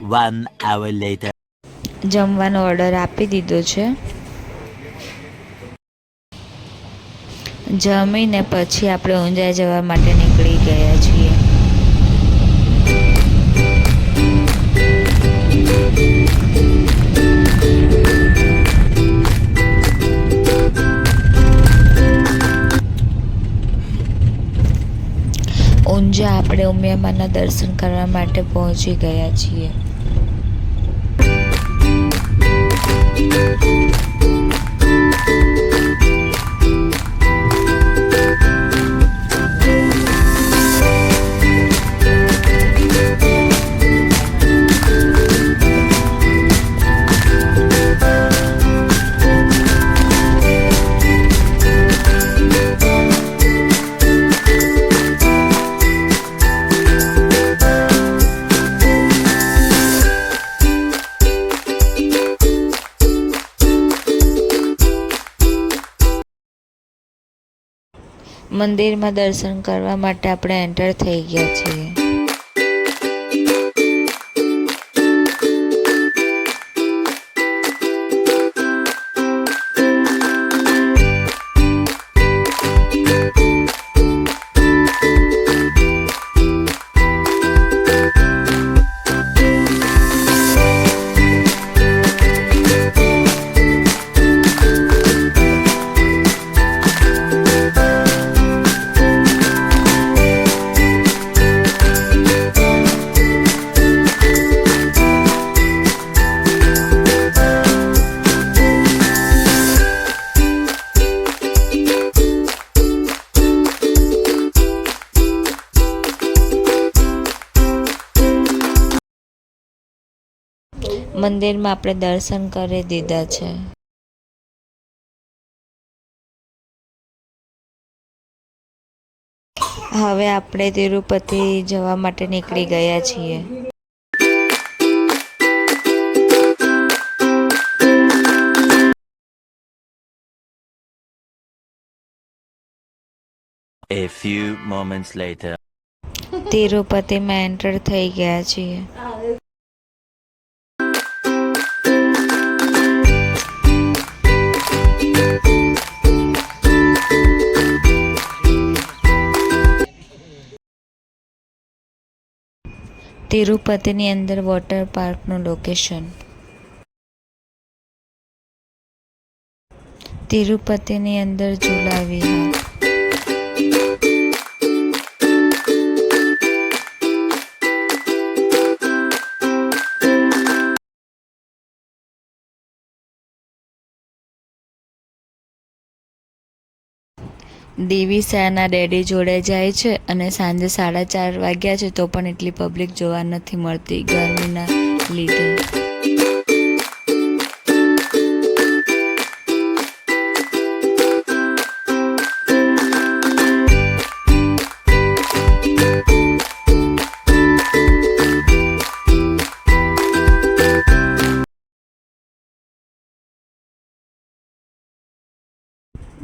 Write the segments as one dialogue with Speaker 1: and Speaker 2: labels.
Speaker 1: 1 hour later.
Speaker 2: જમવાનો order આપી દીધો છે. જમીને પછી આપણે ઊંઝા જવા માટે નીકળી ગયા છીએ. ઊંઝા આપણે ઉમિયામાના દર્શન કરવા માટે પહોંચી ગયા છીએ. મંદિરમાં દર્શન કરવા માટે આપણે એન્ટર થઈ ગયા છીએ. મંદિરમાં આપણે દર્શન કરી દીધા છે. હવે આપણે તિરુપતિ જવા માટે નીકળી ગયા છીએ.
Speaker 1: A few moments later.
Speaker 2: તિરુપતિમાં એન્ટર થઈ ગયા છીએ. તિરુપતિની અંદર વોટર પાર્કનું લોકેશન. તિરુપતિની અંદર ઝૂલા વિહાર. દિવિસાના ડેડી જોડે જાય છે અને સાંજે 4:30 વાગ્યા છે તો પણ એટલી પબ્લિક જોવા નથી મળતી ગરમીના લીધે.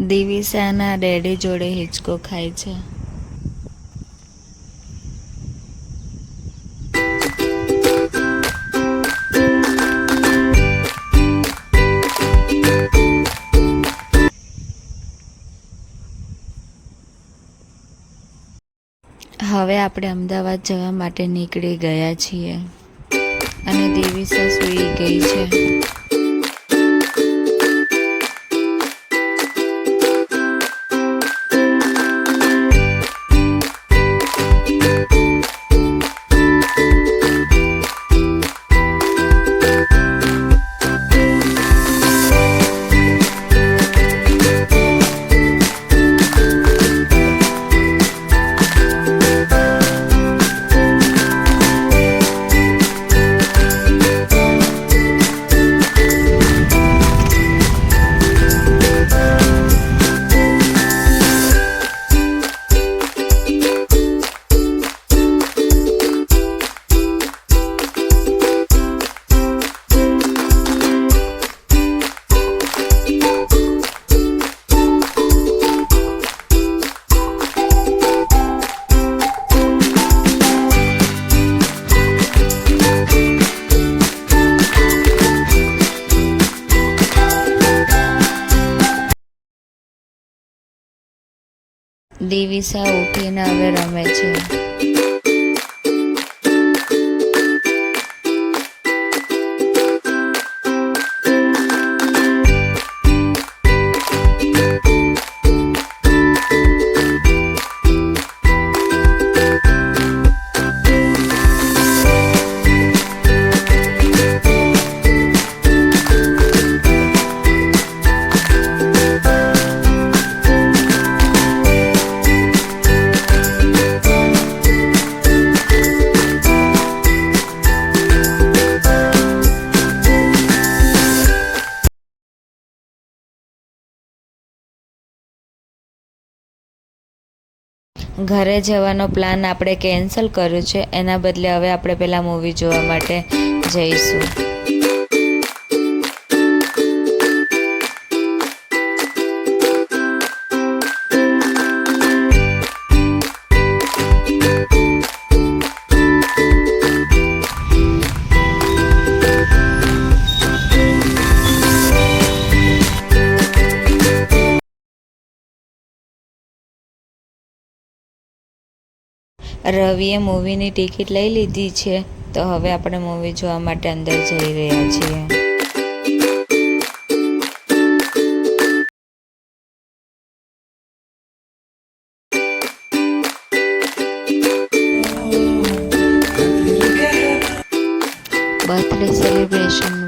Speaker 2: દિવિસાના ડેડી જોડે હિંચકો ખાય છે. હવે આપણે અમદાવાદ જવા માટે નીકળી ગયા છીએ અને દિવિસા સૂઈ ગઈ છે. દિવિસા ઉઠીને હવે રમે છે. ઘરે જવાનો પ્લાન આપણે કેન્સલ કર્યો છે. એના બદલે હવે આપણે પેલા મૂવી જોવા માટે જઈશું. રવિએ મૂવીની ટિકિટ લઈ લીધી છે, તો હવે આપણે મૂવી જોવા માટે અંદર જઈ રહ્યા છીએ. Birthday celebration